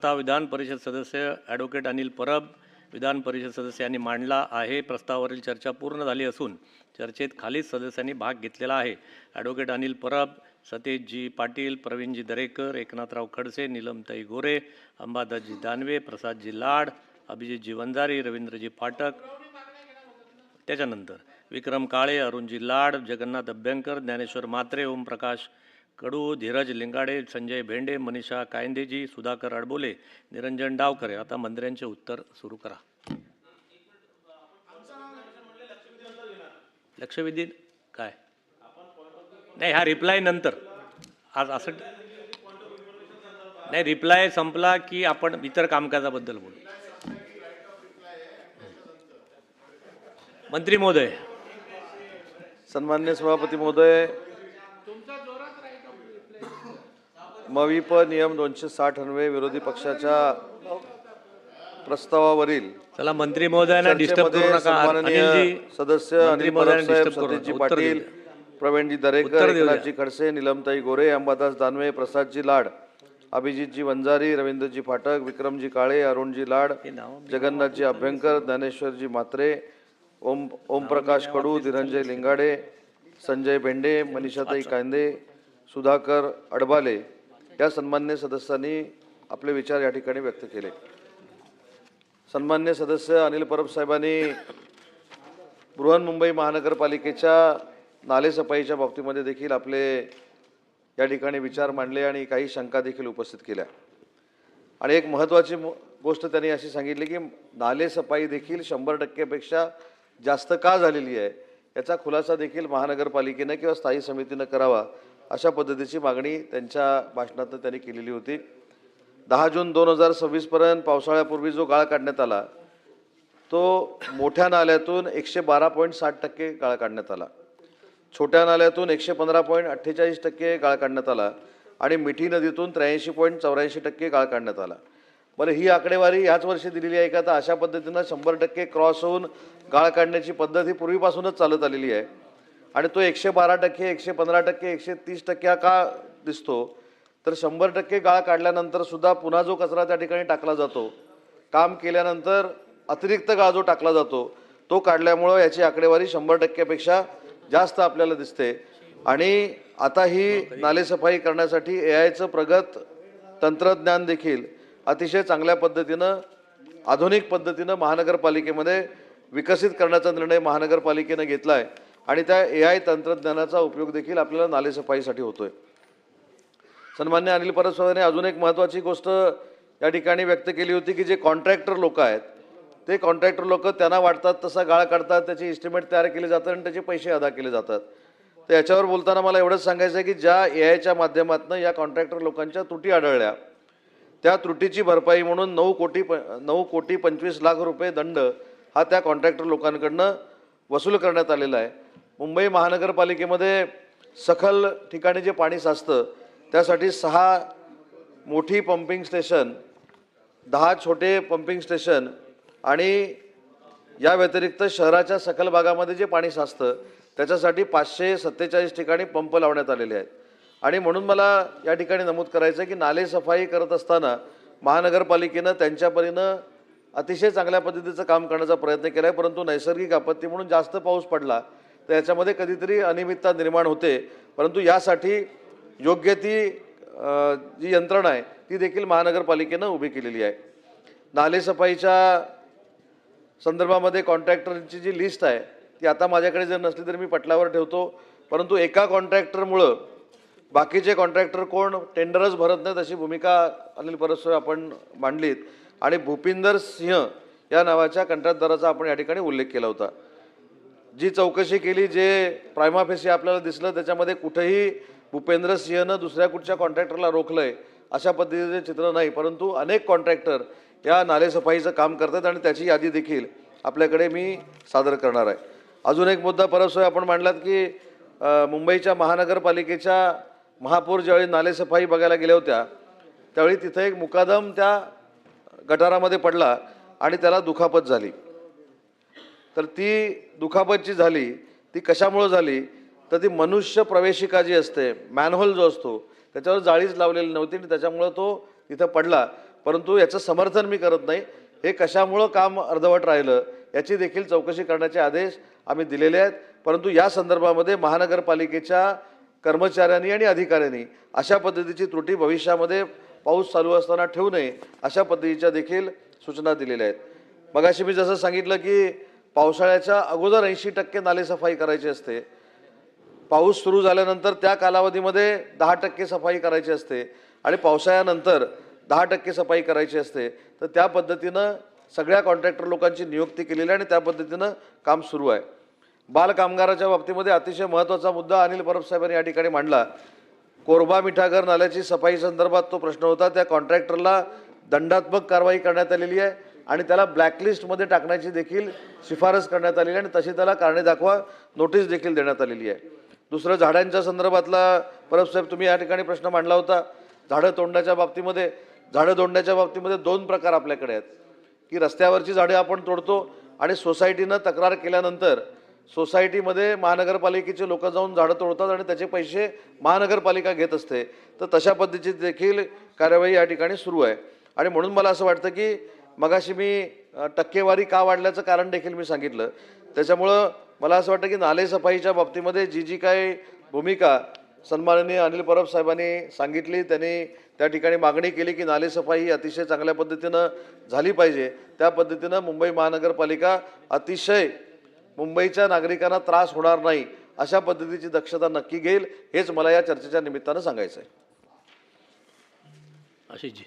प्रस्ताव विधान परिषद सदस्य ॲडव्होकेट अनिल परब विधान परिषद सदस्यांनी मांडला आहे। प्रस्तावावरील चर्चा पूर्ण झाली असून चर्चेत खालील सदस्यांनी भाग घेतलेला आहे। ॲडव्होकेट अनिल परब, सतेजजी पाटील, प्रवीणजी दरेकर, एकनाथराव खडसे, नीलमताई गोरे, अंबादासजी दानवे, प्रसादजी लाड, अभिजितजी वंजारी, रवींद्रजी फाटक, त्याच्यानंतर विक्रम काळे, अरुणजी लाड, जगन्नाथ अभ्यंकर, ज्ञानेश्वर म्हात्रे, ओमप्रकाश कडू, धीरज लिंगाडे, संजय भेंडे, मनीषा कायंदेजी, सुधाकर अडबोले, निरंजन डावखरे। आता मंत्र्यांचे उत्तर सुरू करा। लक्षवेधी काय नाही, हा रिप्लाय नंतर। आज असं नाही, रिप्लाय संपला की आपण इतर कामकाजाबद्दल बोलू। मंत्री महोदय। सन्मान्य सभापती महोदय, मविप नियम 260 अन्वये विरोधी पक्षाच्या प्रस्तावावरील चला मंत्री महोदयांना डिस्टर्ब करू नका। अनिलजी, सदस्य मंत्री महोदयांना साहेब, डिस्टर्ब करू सतीशजी नका। उत्तर पाटील, देऊ द्या। प्रवीणजी दरेकर, उत्तर देऊ द्या। एकनाथजी खडसे, नीलमताई गोरे, अंबादास दानवे, प्रसादजी लाड, अभिजितजी वंजारी, रवींद्रजी फाटक, विक्रमजी काळे, अरुणजी लाड, जगन्नाथजी अभ्यंकर, ज्ञानेश्वरजी म्हात्रे, ओमप्रकाश कडू, धीरंजय लिंगाडे, संजय भेंडे, मनीषाताई कांदे, सुधाकर अडबाले या सन्मान्य सदस्यांनी आपले विचार या ठिकाणी व्यक्त केले। सन्मान्य सदस्य अनिल परब साहेबांनी बृहन्मुंबई महानगरपालिकेच्या नालेसफाईच्या बाबतीमध्ये देखील आपले या ठिकाणी विचार मांडले आणि काही शंका देखील उपस्थित केल्या। आणि एक महत्त्वाची गोष्ट त्यांनी अशी सांगितली की नालेसफाई देखील 100% पेक्षा जास्त का झालेली आहे याचा खुलासा देखील महानगरपालिकेने किंवा स्थायी समितीने करावा, अशा पद्धतीची मागणी त्यांच्या भाषणात त्यांनी केलेली होती। 10 जून 2026 पर्यंत पावसाळ्यापूर्वी जो गाळ काढण्यात आला तो मोठ्या नाल्यातून 112.60% गाळ काढण्यात आला, छोट्या नाल्यातून 115.48% गाळ काढण्यात आला आणि मिठी नदीतून 83.84% गाळ काढण्यात आला। बरं, ही आकडेवारी ह्याच वर्षी दिलेली आहे का? तर अशा पद्धतीनं 100% क्रॉस होऊन गाळ काढण्याची पद्धत ही पूर्वीपासूनच चालत आलेली आहे आणि तो 112%, 115%, 130% का दिसतो? तर 100% गाळ काढल्यानंतर सुद्धा पुन्हा जो कचरा त्या ठिकाणी टाकला जातो, काम केल्यानंतर अतिरिक्त गाळ जो टाकला जातो तो काढल्यामुळं याची आकडेवारी 100% पेक्षा जास्त आपल्याला दिसते। आणि आता ही नालेसफाई करण्यासाठी AIचं प्रगत तंत्रज्ञान देखील अतिशय चांगल्या पद्धतीनं आधुनिक पद्धतीनं महानगरपालिकेमध्ये विकसित करण्याचा निर्णय महानगरपालिकेने घेतला आहे आणि त्या AI तंत्रज्ञानाचा उपयोग देखील आपल्याला नालेसफाईसाठी होतोय। सन्मान्य अनिल परब साहेबांनी अजून एक महत्त्वाची गोष्ट या ठिकाणी व्यक्त केली होती की जे कॉन्ट्रॅक्टर लोक आहेत ते कॉन्ट्रॅक्टर लोक त्यांना वाटतात तसा गाळ काढतात, त्याची एस्टिमेट तयार केले जातात आणि त्याचे पैसे अदा केले जातात। तर याच्यावर बोलताना मला एवढंच सांगायचं आहे की ज्या AIच्या माध्यमातून या कॉन्ट्रॅक्टर लोकांच्या त्रुटी आढळल्या त्या त्रुटीची भरपाई म्हणून 9 कोटी 25 लाख रुपये दंड हा त्या कॉन्ट्रॅक्टर लोकांकडनं वसूल करण्यात आलेला आहे। मुंबई महानगरपालिकेमध्ये सखल ठिकाणी जे पाणी साचतं त्यासाठी 6 मोठी पंपिंग स्टेशन, 10 छोटे पंपिंग स्टेशन आणि या व्यतिरिक्त शहराच्या सखल भागामध्ये जे पाणी साचतं त्याच्यासाठी 547 ठिकाणी पंप लावण्यात आलेले आहेत। आणि म्हणून मला या ठिकाणी नमूद करायचं आहे की नालेसफाई करत असताना महानगरपालिकेनं त्यांच्या परीनं अतिशय चांगल्या पद्धतीचं काम करण्याचा प्रयत्न केला आहे, परंतु नैसर्गिक आपत्ती म्हणून जास्त पाऊस पडला तर याच्यामध्ये कधीतरी अनियमितता निर्माण होते, परंतु यासाठी योग्य ती जी यंत्रणा आहे ती देखील महानगरपालिकेनं उभी केलेली आहे। नालेसफाईच्या संदर्भामध्ये कॉन्ट्रॅक्टरची जी लिस्ट आहे ती आता माझ्याकडे जर नसली तरी मी पटलावर ठेवतो, परंतु एका कॉन्ट्रॅक्टरमुळं बाकीचे कॉन्ट्रॅक्टर कोण टेंडरच भरत नाहीत अशी भूमिका अनिल परब साहेब आपण मांडलीत आणि भूपिंदर सिंह या नावाच्या कंत्राटदाराचा आपण या ठिकाणी उल्लेख केला होता। जी चौकशी केली, जे प्रायमा फेसी आपल्याला दिसलं त्याच्यामध्ये कुठेही भूपेंद्र सिंहनं दुसऱ्या कुठच्या कॉन्ट्रॅक्टरला रोखलंय अशा पद्धतीचे चित्र नाही, परंतु अनेक कॉन्ट्रॅक्टर या नालेसफाईचं काम करतात आणि त्याची यादी देखील आपल्याकडे मी सादर करणार आहे। अजून एक मुद्दा परब साहेब आपण मांडलात की मुंबईच्या महानगरपालिकेच्या महापौर ज्यावेळी नालेसफाई बघायला गेल्या होत्या त्यावेळी तिथे एक मुकादम त्या गटारामध्ये पडला आणि त्याला दुखापत झाली। तर ती दुखापत जी झाली ती कशामुळे झाली तर ती मनुष्य प्रवेशिका जी असते, मॅनहोल जो असतो त्याच्यावर जाळीच लावलेली नव्हती आणि त्याच्यामुळे तो तिथं पडला परंतु याचं समर्थन मी करत नाही. हे कशामुळं काम अर्धवट राहिलं याची देखील चौकशी करण्याचे आदेश आम्ही दिलेले आहेत. परंतु या संदर्भामध्ये महानगरपालिकेच्या कर्मचाऱ्यांनी आणि अधिकाऱ्यांनी अशा पद्धतीची त्रुटी भविष्यामध्ये पाऊस चालू असताना ठेवू नये अशा पद्धतीच्या देखील सूचना दिलेल्या आहेत. मगाशी मी जसं सांगितलं की पावसाळ्याच्या अगोदर 80% नालेसफाई करायची असते. पाऊस सुरू झाल्यानंतर त्या कालावधीमध्ये 10% सफाई करायची असते आणि पावसाळ्यानंतर 10% सफाई करायची असते. तर त्या पद्धतीनं सगळ्या कॉन्ट्रॅक्टर लोकांची नियुक्ती केलेली आहे आणि त्या पद्धतीनं काम सुरू आहे. बाल कामगाराच्या बाबतीमध्ये अतिशय महत्त्वाचा मुद्दा अनिल परब साहेबांनी या ठिकाणी मांडला. कोरबा मिठागर नाल्याची सफाई संदर्भात तो प्रश्न होता. त्या कॉन्ट्रॅक्टरला दंडात्मक कारवाई करण्यात आलेली आहे आणि त्याला ब्लॅकलिस्टमध्ये टाकण्याची देखील शिफारस करण्यात आलेली आहे आणि तशी त्याला कारणे दाखवा नोटीस देखील देण्यात आलेली आहे. दुसरं झाडांच्या संदर्भातला परबसाहेब तुम्ही या ठिकाणी प्रश्न मांडला होता. झाडं तोडण्याच्या बाबतीमध्ये 2 प्रकार आपल्याकडे आहेत की रस्त्यावरची झाडे आपण तोडतो आणि सोसायटीनं तक्रार केल्यानंतर सोसायटीमध्ये महानगरपालिकेचे लोक जाऊन झाडं तोडतात आणि त्याचे पैसे महानगरपालिका घेत असते. तर तशा पद्धतीची देखील कार्यवाही या ठिकाणी सुरू आहे. आणि म्हणून मला असं वाटतं की मगाशी मी टक्केवारी का वाढल्याचं कारण देखील मी सांगितलं. त्याच्यामुळं मला असं वाटतं की नालेसफाईच्या बाबतीमध्ये जी काही भूमिका सन्माननीय अनिल परब साहेबांनी सांगितली, त्यांनी त्या ठिकाणी मागणी केली की नालेसफाई ही अतिशय चांगल्या पद्धतीनं झाली पाहिजे. त्या पद्धतीनं मुंबई महानगरपालिका अतिशय मुंबईच्या नागरिकांना त्रास होणार नाही अशा पद्धतीची दक्षता नक्की घेईल. हेच मला या चर्चेच्या निमित्तानं सांगायचं आहे. आशिषजी.